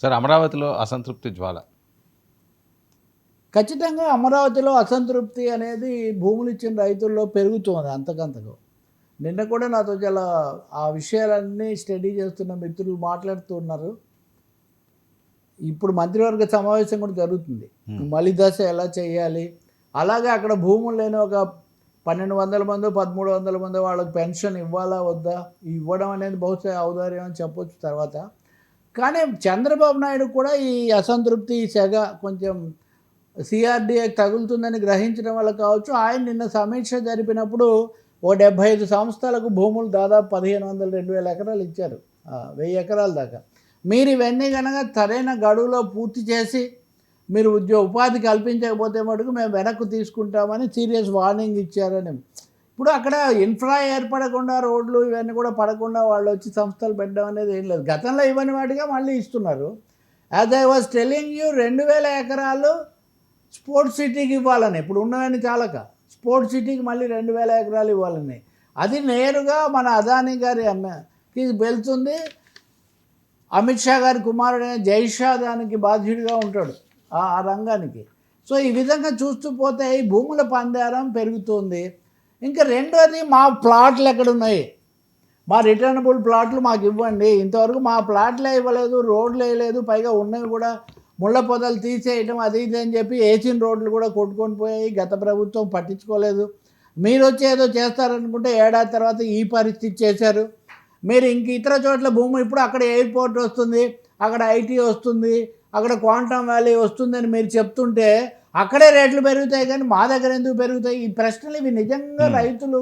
Sir అమరావతిలో అసంతృప్తి జ్వాల. ఖచ్చితంగా అమరావతిలో అసంతృప్తి అనేది భూములు ఇచ్చిన రైతుల్లో పెరుగుతోంది అంతకంతకు. నిన్న కూడా నాతో చాలా ఆ విషయాలన్నీ స్టడీ చేస్తున్న మిత్రులు మాట్లాడుతూ ఉన్నారు. ఇప్పుడు మంత్రివర్గ సమావేశం కూడా జరుగుతుంది. మలి దశ ఎలా చేయాలి, అలాగే అక్కడ భూములు లేని ఒక 1200 మందో 1300 మందో వాళ్ళకి పెన్షన్ ఇవ్వాలా వద్దా, ఇవ్వడం అనేది బహుశా ఔదార్యం అని చెప్పొచ్చు తర్వాత. కానీ చంద్రబాబు నాయుడు కూడా ఈ అసంతృప్తి ఈ సెగ కొంచెం సిఆర్డీఏ తగులుతుందని గ్రహించడం వల్ల కావచ్చు, ఆయన నిన్న సమీక్ష జరిపినప్పుడు ఓ 75 సంస్థలకు భూములు దాదాపు 1500-2000 ఎకరాలు ఇచ్చారు, 1000 ఎకరాల దాకా. మీరు ఇవన్నీ కనుక సరైన గడువులో పూర్తి చేసి మీరు ఉపాధి కల్పించకపోతే మటుకు మేము వెనక్కు తీసుకుంటామని సీరియస్ వార్నింగ్ ఇచ్చారని. ఇప్పుడు అక్కడ ఇన్ఫ్రా ఏర్పడకుండా రోడ్లు ఇవన్నీ కూడా పడకుండా వాళ్ళు వచ్చి సంస్థలు పెట్టడం అనేది ఏం లేదు. గతంలో ఇవన్నీ వాటిగా మళ్ళీ ఇస్తున్నారు. As I was telling you 2000 ఎకరాలు స్పోర్ట్స్ సిటీకి ఇవ్వాలని, ఇప్పుడు ఉన్నవన్నీ చాలక స్పోర్ట్స్ సిటీకి మళ్ళీ 2000 ఎకరాలు ఇవ్వాలని. అది నేరుగా మన అదానీ గారికి వెళ్తుంది. అమిత్ షా గారి కుమారుడైన జైషా దానికి బాధ్యుడిగా ఉంటాడు ఆ రంగానికి. సో ఈ విధంగా చూస్తూ పోతే ఈ భూముల పందారం పెరుగుతుంది. ఇంకా రెండోది, మా ప్లాట్లు ఎక్కడున్నాయి, మా రిటర్నబుల్ ప్లాట్లు మాకు ఇవ్వండి. ఇంతవరకు మా ప్లాట్లే ఇవ్వలేదు, రోడ్లు వేయలేదు, పైగా ఉన్నవి కూడా ముళ్ళ పొదలు తీసేయటం అది ఇది అని చెప్పి వేసిన రోడ్లు కూడా కొట్టుకొని పోయాయి. గత ప్రభుత్వం పట్టించుకోలేదు. మీరు వచ్చి ఏదో చేస్తారనుకుంటే ఏడాది తర్వాత ఈ పరిస్థితి చేశారు. మీరు ఇంక ఇతర చోట్ల భూమి, ఇప్పుడు అక్కడ ఎయిర్పోర్ట్ వస్తుంది, అక్కడ ఐటీ వస్తుంది, అక్కడ క్వాంటమ్ వ్యాలీ వస్తుందని మీరు చెప్తుంటే అక్కడే రేట్లు పెరుగుతాయి, కానీ మా దగ్గర ఎందుకు పెరుగుతాయి? ఈ ప్రశ్నలు ఇవి నిజంగా రైతులు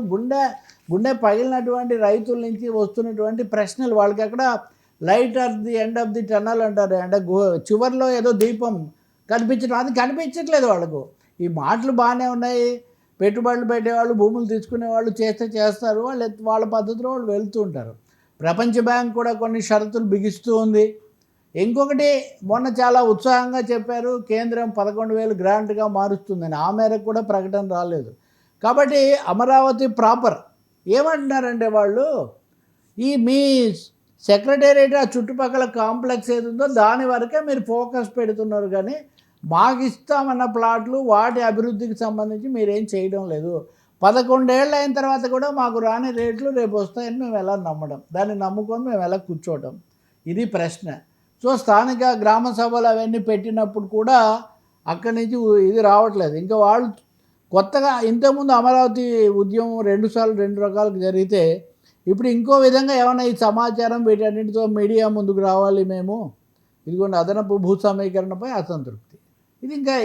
గుండె పగిలినటువంటి రైతుల నుంచి వస్తున్నటువంటి ప్రశ్నలు. వాళ్ళకి అక్కడ light at the end of the tunnel అంటారు, అంటే చివరిలో ఏదో దీపం కనిపించడం, అది కనిపించట్లేదు వాళ్ళకు. ఈ మాటలు బాగానే ఉన్నాయి, పెట్టుబడులు పెట్టేవాళ్ళు భూములు తీసుకునేవాళ్ళు చేస్తారు, వాళ్ళ పద్ధతిలో వాళ్ళు వెళ్తూ ఉంటారు. ప్రపంచ బ్యాంక్ కూడా కొన్ని షరతులు బిగిస్తూ ఉంది. ఇంకొకటి, మొన్న చాలా ఉత్సాహంగా చెప్పారు కేంద్రం 11,000 గ్రాంట్గా మారుస్తుందని, ఆ మేరకు కూడా ప్రకటన రాలేదు. కాబట్టి అమరావతి ప్రాపర్ ఏమంటున్నారంటే వాళ్ళు, ఈ మీ సెక్రటేరియట్ ఆ చుట్టుపక్కల కాంప్లెక్స్ ఏది ఉందో దాని వరకే మీరు ఫోకస్ పెడుతున్నారు, కానీ మాకు ఇస్తామన్న ప్లాట్లు వాటి అభివృద్ధికి సంబంధించి మీరేం చేయడం లేదు. 11 ఏళ్ళు అయిన తర్వాత కూడా మాకు రాని రేట్లు రేపు వస్తాయని మేము ఎలా నమ్మడం, దాన్ని నమ్ముకొని మేము ఎలా కూర్చోవడం, ఇది ప్రశ్న. సో స్థానిక గ్రామ సభలు అవన్నీ పెట్టినప్పుడు కూడా అక్కడి నుంచి ఇది రావట్లేదు. ఇంకా వాళ్ళు కొత్తగా ఇంతకుముందు అమరావతి ఉద్యమం 2 సార్లు 2 రకాలకు జరిగితే, ఇప్పుడు ఇంకో విధంగా ఏమైనా ఈ సమాచారం వీటన్నిటితో మీడియా ముందుకు రావాలి, మేము ఇదిగోండి అదనపు భూ సమీకరణపై అసంతృప్తి,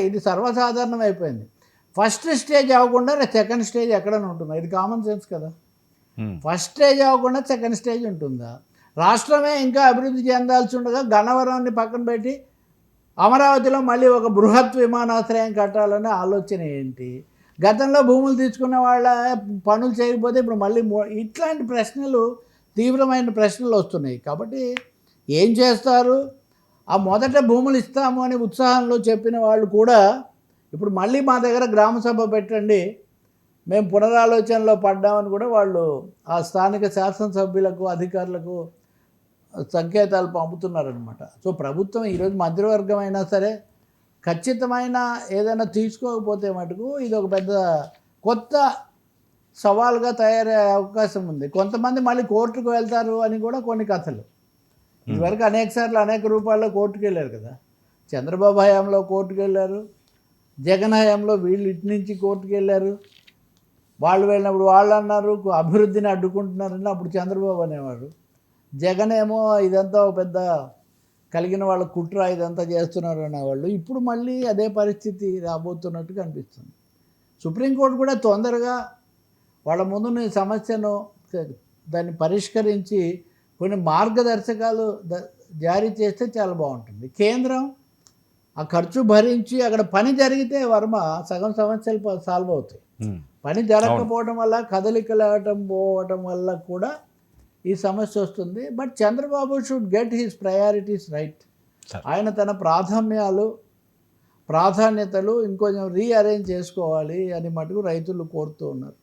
ఇది సర్వసాధారణం అయిపోయింది. ఫస్ట్ స్టేజ్ అవ్వకుండా సెకండ్ స్టేజ్ ఎక్కడైనా ఉంటుందా? ఇది కామన్ సెన్స్ కదా. ఫస్ట్ స్టేజ్ అవ్వకుండా సెకండ్ స్టేజ్ ఉంటుందా? రాష్ట్రమే ఇంకా అభివృద్ధి చెందాల్సి ఉండగా గన్నవరాన్ని పక్కన పెట్టి అమరావతిలో మళ్ళీ ఒక బృహత్ విమానాశ్రయం కట్టాలనే ఆలోచన ఏంటి? గతంలో భూములు తీసుకున్న వాళ్ళ పనులు చేయకపోతే ఇప్పుడు మళ్ళీ ఇట్లాంటి ప్రశ్నలు, తీవ్రమైన ప్రశ్నలు వస్తున్నాయి. కాబట్టి ఏం చేస్తారు? ఆ మొదట భూములు ఇస్తాము అని ఉత్సాహంలో చెప్పిన వాళ్ళు కూడా ఇప్పుడు మళ్ళీ మా దగ్గర గ్రామ సభ పెట్టండి, మేము పునరాలోచనలో పడ్డామని కూడా వాళ్ళు ఆ స్థానిక శాసనసభ్యులకు అధికారులకు సంకేతాలు పంపుతున్నారనమాట. సో ప్రభుత్వం ఈరోజు మంత్రివర్గం అయినా సరే ఖచ్చితమైన ఏదైనా తీసుకోకపోతే మటుకు ఇది ఒక పెద్ద కొత్త సవాల్గా తయారయ్యే అవకాశం ఉంది. కొంతమంది మళ్ళీ కోర్టుకు వెళ్తారు అని కూడా కొన్ని కథలు. ఇదివరకు అనేక సార్లు అనేక రూపాల్లో కోర్టుకు వెళ్ళారు కదా. చంద్రబాబు హయాంలో కోర్టుకు వెళ్ళారు, జగన్ హయాంలో వీళ్ళు ఇటు నుంచి కోర్టుకు వెళ్ళారు. వాళ్ళు వెళ్ళినప్పుడు వాళ్ళు అన్నారు అభివృద్ధిని అడ్డుకుంటున్నారని, అప్పుడు చంద్రబాబు అనేవాడు. జగన్ ఏమో ఇదంతా పెద్ద కలిగిన వాళ్ళ కుట్ర, ఇదంతా చేస్తున్నారు అనేవాళ్ళు. ఇప్పుడు మళ్ళీ అదే పరిస్థితి రాబోతున్నట్టుగా అనిపిస్తుంది. సుప్రీంకోర్టు కూడా తొందరగా వాళ్ళ ముందున్న సమస్యను దాన్ని పరిష్కరించి కొన్ని మార్గదర్శకాలు జారీ చేస్తే చాలా బాగుంటుంది. కేంద్రం ఆ ఖర్చు భరించి అక్కడ పని జరిగితే వర్మ సగం సమస్యలు సాల్వ్ అవుతాయి. పని జరగకపోవడం వల్ల, కదలికలాటం పోవటం వల్ల కూడా ఈ సమస్య వస్తుంది. But Chandrababu should get his priorities right. ఆయన తన ప్రాధాన్యతలు ఇంకొంచెం రీఅరేంజ్ చేసుకోవాలి అని మటుకు రైతులు కోరుతూ ఉన్నారు.